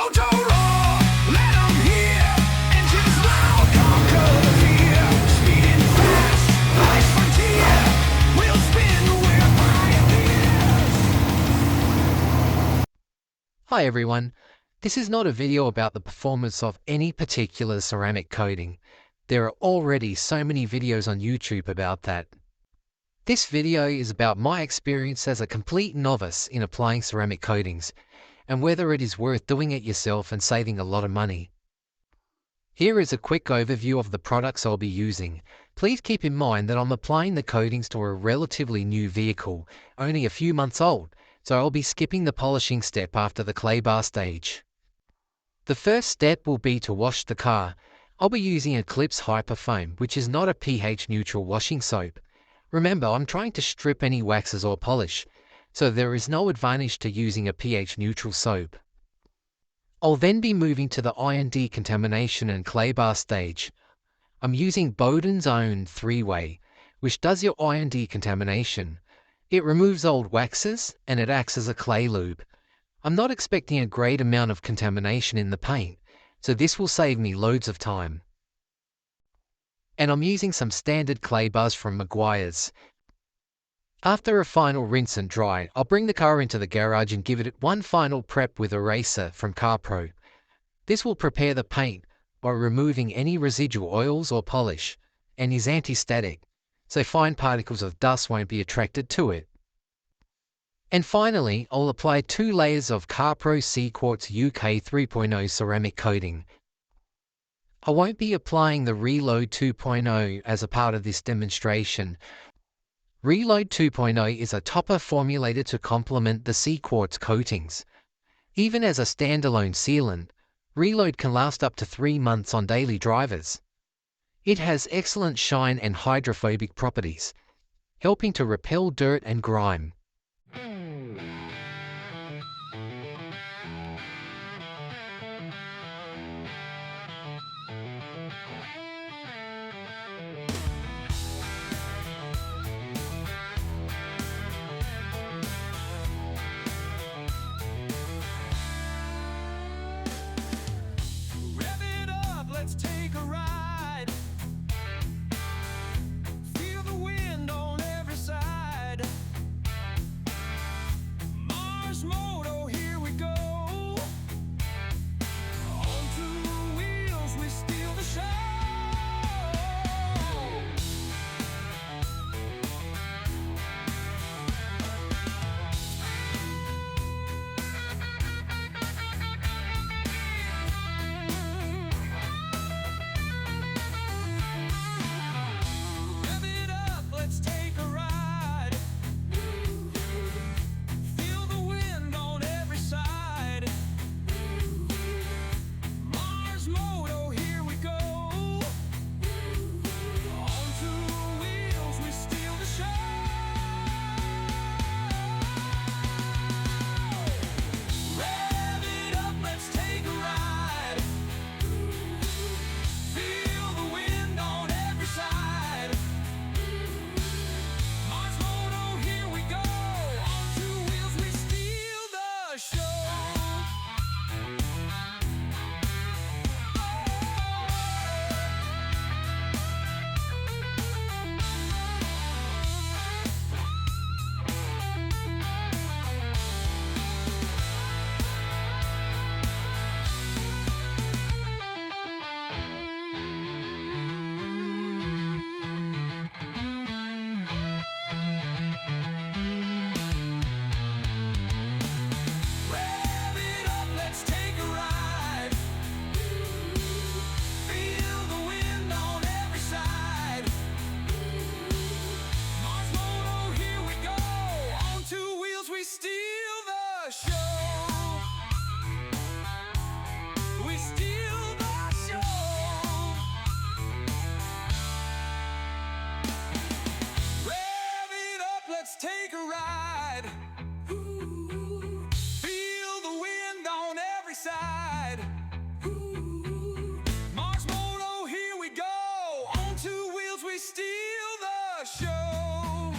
Motor roar, let 'em hear. Engines loud, conquer the fear. Speeding fast, life's frontier. Wheels spin, we're pioneers. Hi everyone, this is not a video about the performance of any particular ceramic coating. There are already so many videos on YouTube about that. This video is about my experience as a complete novice in applying ceramic coatings, and whether it is worth doing it yourself and saving a lot of money. Here is a quick overview of the products I'll be using. Please keep in mind that I'm applying the coatings to a relatively new vehicle, only a few months old, so I'll be skipping the polishing step after the clay bar stage. The first step will be to wash the car. I'll be using Eclipse Hyper Foam, which is not a pH-neutral washing soap. Remember, I'm trying to strip any waxes or polish, so there is no advantage to using a pH-neutral soap. I'll then be moving to the iron decontamination and clay bar stage. I'm using Bowden's own 3-way, which does your iron decontamination. It removes old waxes, and it acts as a clay lube. I'm not expecting a great amount of contamination in the paint, so this will save me loads of time. And I'm using some standard clay bars from Meguiar's. After a final rinse and dry, I'll bring the car into the garage and give it one final prep with Eraser from CarPro. This will prepare the paint by removing any residual oils or polish, and is anti-static, so fine particles of dust won't be attracted to it. And finally, I'll apply 2 layers of CarPro C Quartz UK 3.0 ceramic coating. I won't be applying the Reload 2.0 as a part of this demonstration. Reload 2.0 is a topper formulated to complement the C Quartz coatings. Even as a standalone sealant, Reload can last up to 3 months on daily drivers. It has excellent shine and hydrophobic properties, helping to repel dirt and grime. Let's take a ride. Feel the wind on every side. Mars Moto, here we go. On 2 wheels, we steal the show. Take a ride. Feel the wind on every side. Mars Moto, here we go. On 2 wheels, we steal the show.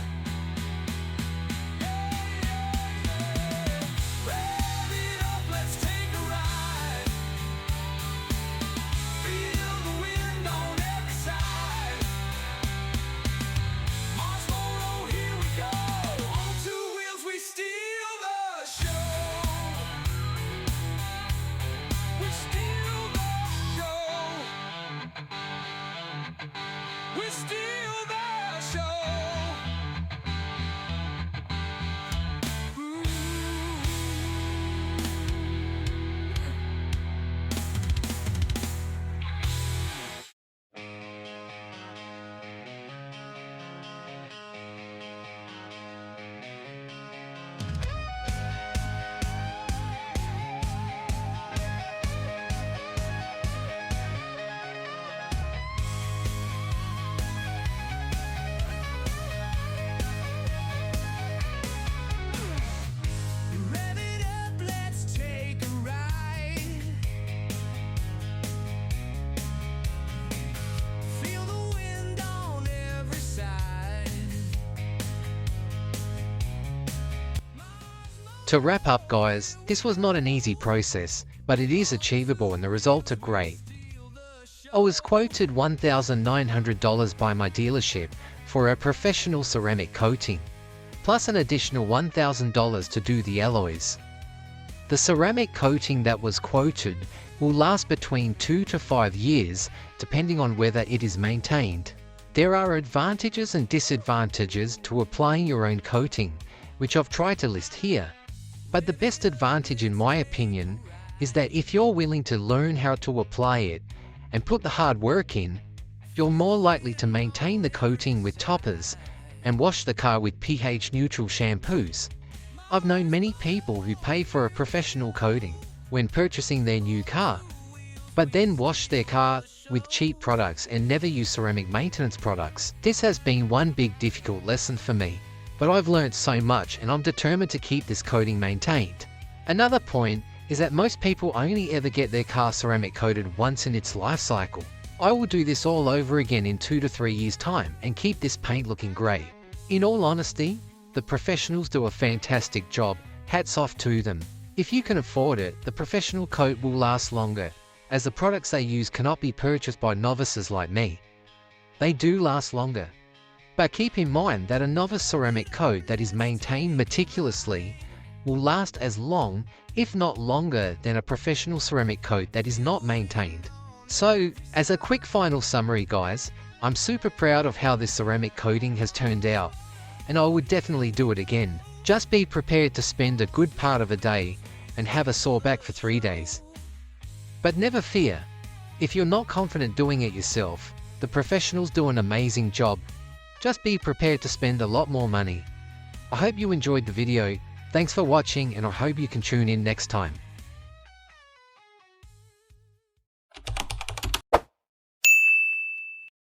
Yeah, yeah, yeah. Rev it up, let's take a ride. To wrap up guys, this was not an easy process, but it is achievable and the results are great. I was quoted $1,900 by my dealership for a professional ceramic coating, plus an additional $1,000 to do the alloys. The ceramic coating that was quoted will last between 2 to 5 years, depending on whether it is maintained. There are advantages and disadvantages to applying your own coating, which I've tried to list here. But the best advantage in my opinion is that if you're willing to learn how to apply it and put the hard work in, you're more likely to maintain the coating with toppers and wash the car with pH-neutral shampoos. I've known many people who pay for a professional coating when purchasing their new car, but then wash their car with cheap products and never use ceramic maintenance products. This has been one big difficult lesson for me, but I've learned so much and I'm determined to keep this coating maintained. Another point is that most people only ever get their car ceramic coated once in its life cycle. I will do this all over again in 2 to 3 years time and keep this paint looking great. In all honesty, the professionals do a fantastic job, hats off to them. If you can afford it, the professional coat will last longer, as the products they use cannot be purchased by novices like me. They do last longer. But keep in mind that a novice ceramic coat that is maintained meticulously will last as long, if not longer, than a professional ceramic coat that is not maintained. So, as a quick final summary guys, I'm super proud of how this ceramic coating has turned out, and I would definitely do it again. Just be prepared to spend a good part of a day and have a sore back for 3 days. But never fear, if you're not confident doing it yourself, the professionals do an amazing job. Just be prepared to spend a lot more money. I hope you enjoyed the video. Thanks for watching and I hope you can tune in next time.